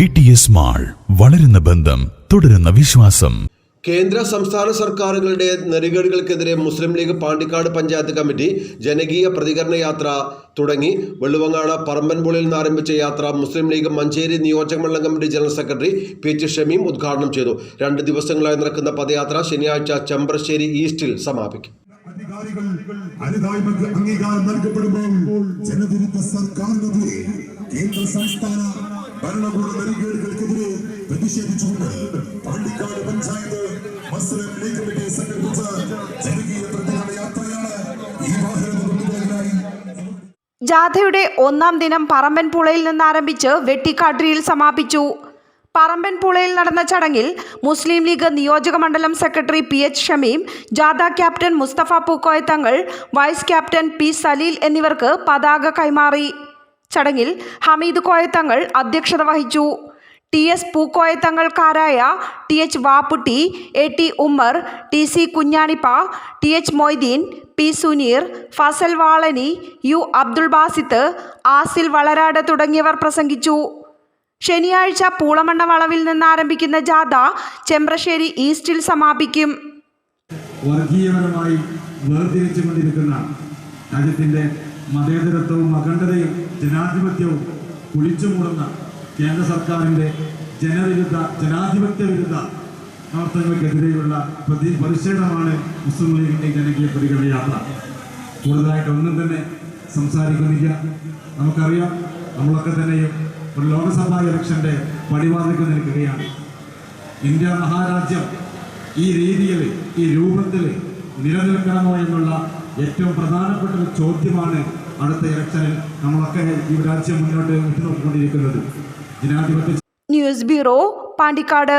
VTS mall, വളരുന്ന ബന്ധം, തുടരുന്ന വിശ്വാസം. കേന്ദ്ര സംസ്ഥാന സർക്കാരുകളുടെ നെറികേടുകൾക്കെതിരെ മുസ്ലിം ലീഗ് പാണ്ടിക്കാട് പഞ്ചായത്ത് കമ്മിറ്റി ജനകീയ പ്രതികരണ യാത്ര തുടങ്ങി. വെള്ളുവങ്ങാട് പറമ്പൻപുളിയിൽ നിന്ന് ആരംഭിച്ച യാത്ര മുസ്ലിം ലീഗ് മഞ്ചേരി നിയോജകമണ്ഡലം committee general secretary PH Shameem ഉദ്ഘാടനം ചെയ്തു. 2 ദിവസങ്ങളായി നടക്കുന്ന പദയാത്ര ശനിയാഴ്ച ചെമ്പ്രശ്ശേരി ഈസ്റ്റിൽ സമാപിക്കും. അംഗീകാരം നൽകപ്പെടുമ്പോൾ ജനവിരുദ്ധ സർക്കാരിനെതിരെ കേന്ദ്ര സംസ്ഥാന ഭരണകൂട നെറികേടുകൾക്കെതിരെ പ്രതിഷേധിച്ചുകൊണ്ട് പാണ്ടിക്കാട് പഞ്ചായത്ത് മുസ്ലിം ലീഗ് കമ്മിറ്റി സംഘടിപ്പിച്ച ജനകീയ പ്രതികരണ യാത്രയാണ് ഈ വാഹനത്തിനായി. ജാഥയുടെ 1ാം ദിനം പറമ്പൻപുളയിൽ നിന്ന് ആരംഭിച്ച് വെട്ടിക്കാട്ടിരിയിൽ സമാപിച്ചു. പറമ്പൻപുളയിൽ നടന്ന ചടങ്ങിൽ മുസ്ലിം ലീഗ് നിയോജക മണ്ഡലം സെക്രട്ടറി PH ഷമീം, ജാഥ captain Musthafa Pookkoya Thangal, vice captain P Saleel എന്നിവർക്ക് പതാക കൈമാറി. ചടങ്ങിൽ ഹമീദ് കോയത്തങ്ങൾ അധ്യക്ഷത വഹിച്ചു. TS പൂക്കോയത്തങ്ങൾക്കാരായ TH Vapputty, AT Ummer, TC Kunjanippa, TH Moideen, P Suneer, Fasal Valani, U Abdul Basith, ആസിൽ Valarad തുടങ്ങിയവർ പ്രസംഗിച്ചു. ശനിയാഴ്ച പൂളമണ്ണ വളവിൽ നിന്ന് ആരംഭിക്കുന്ന ജാഥ ചെമ്പ്രശ്ശേരി ഈസ്റ്റിൽ സമാപിക്കും. വർഗീയപരമായി വേർതിരിച്ചുകൊണ്ടിരിക്കുന്ന രാജ്യത്തിൻ്റെ മതേതരത്വവും അഖണ്ഡതയും ജനാധിപത്യവും കുളിച്ചുമൂടുന്ന കേന്ദ്ര സർക്കാരിൻ്റെ ജനവിരുദ്ധ ജനാധിപത്യ വിരുദ്ധ പ്രവർത്തനങ്ങൾക്കെതിരെയുള്ള പ്രതിഷേധമാണ് മുസ്ലിം ലീഗിൻ്റെ ജനകീയ പ്രതികരണ യാത്ര. കൂടുതലായിട്ട് ഒന്നും തന്നെ സംസാരിക്കുന്നില്ല. നമുക്കറിയാം, നമ്മളൊക്കെ തന്നെയും ഒരു ലോക്സഭാ ഇലക്ഷൻ്റെ പടിവാതിൽക്ക് നിൽക്കുകയാണ്. ഇന്ത്യ മഹാരാജ്യം ഈ രീതിയിൽ ഈ രൂപത്തിൽ നിലനിൽക്കണമോ എന്നുള്ള ഏറ്റവും പ്രധാനപ്പെട്ട ഒരു ചോദ്യമാണ് അടുത്ത ഇലക്ഷനിൽ നമ്മളൊക്കെ ഈ രാജ്യം മുന്നോട്ട് ഉറ്റുനോക്കിക്കൊണ്ടിരിക്കുന്നത്. ജനാധിപത്യ ന്യൂസ് ബ്യൂറോ, പാണ്ടിക്കാട്.